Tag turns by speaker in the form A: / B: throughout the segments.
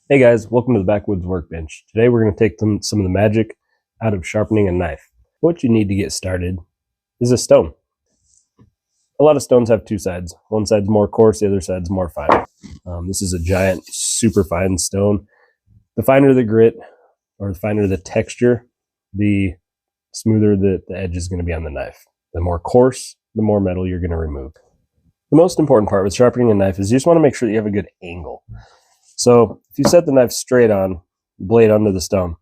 A: Hey guys, welcome to the Backwoods Workbench. Today we're going to take some of the magic out of sharpening a knife. What you need to get started is a stone. A lot of stones have two sides. One side's more coarse, the other side's more fine. This is a giant, super fine stone. The finer the grit, or the finer the texture, the smoother the edge is going to be on the knife. The more coarse, the more metal you're going to remove. The most important part with sharpening a knife is you just want to make sure that you have a good angle. So if you set the knife straight on, blade onto the stone,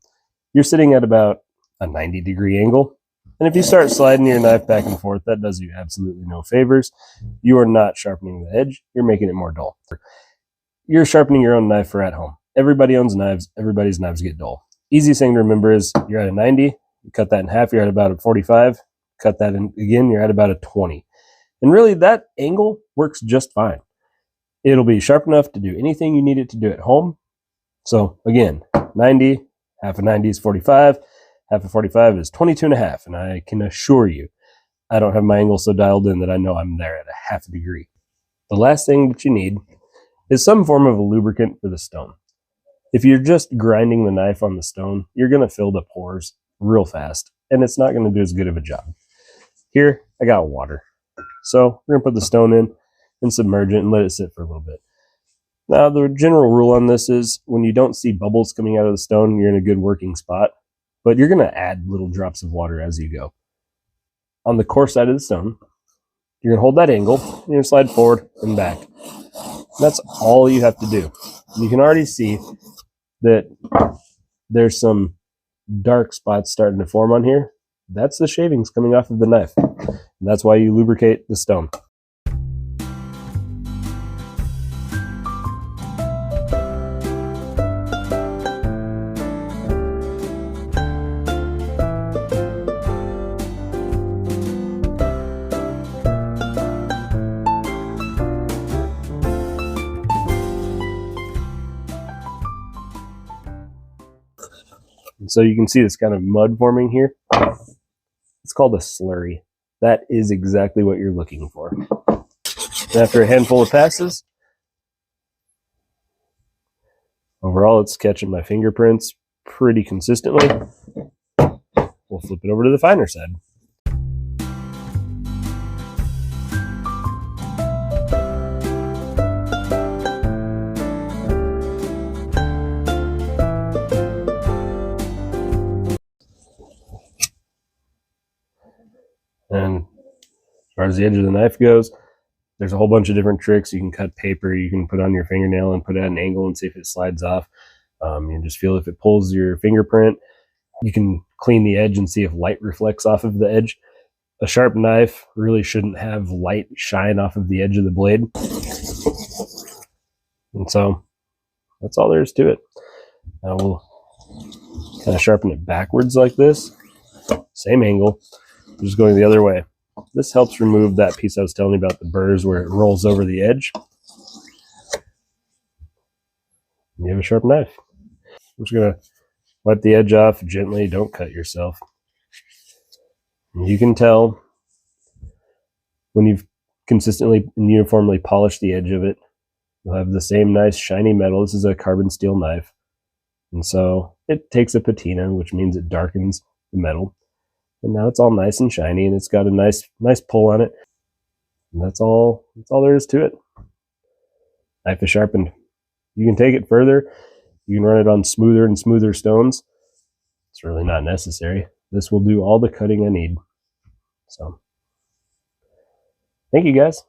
A: you're sitting at about a 90-degree angle. And if you start sliding your knife back and forth, that does you absolutely no favors. You are not sharpening the edge, you're making it more dull. You're sharpening your own knife for at home. Everybody owns knives, everybody's knives get dull. Easiest thing to remember is you're at a 90, you cut that in half, you're at about a 45, cut that in again, you're at about a 20. And really that angle works just fine. It'll be sharp enough to do anything you need it to do at home. So again, 90, half a 90 is 45, half a 45 is 22 and a half. And I can assure you, I don't have my angle so dialed in that I know I'm there at a half a degree. The last thing that you need is some form of a lubricant for the stone. If you're just grinding the knife on the stone, you're going to fill the pores real fast, and it's not going to do as good of a job. Here, I got water. So we're going to put the stone in and submerge it and let it sit for a little bit. Now, the general rule on this is when you don't see bubbles coming out of the stone, you're in a good working spot, but you're going to add little drops of water as you go. On the coarse side of the stone, you're going to hold that angle, and you're going to slide forward and back. That's all you have to do. You can already see that there's some dark spots starting to form on here. That's the shavings coming off of the knife. And that's why you lubricate the stone. And so you can see this kind of mud forming here. It's called a slurry. That is exactly what you're looking for. And after a handful of passes, overall it's catching my fingerprints pretty consistently. We'll flip it over to the finer side. And as far as the edge of the knife goes, there's a whole bunch of different tricks. You can cut paper, you can put on your fingernail and put it at an angle and see if it slides off. You can just feel if it pulls your fingerprint. You can clean the edge and see if light reflects off of the edge. A sharp knife really shouldn't have light shine off of the edge of the blade. And so that's all there is to it. Now we'll kind of sharpen it backwards like this. Same angle. Just going the other way. This helps remove that piece I was telling you about, the burrs where it rolls over the edge. You have a sharp knife. I'm just going to wipe the edge off gently. Don't cut yourself. You can tell when you've consistently and uniformly polished the edge of it. You'll have the same nice shiny metal. This is a carbon steel knife. And so it takes a patina, which means it darkens the metal. And now it's all nice and shiny, and it's got a nice pull on it. And that's all there is to it. Knife is sharpened. You can take it further. You can run it on smoother and smoother stones. It's really not necessary. This will do all the cutting I need. So, thank you guys.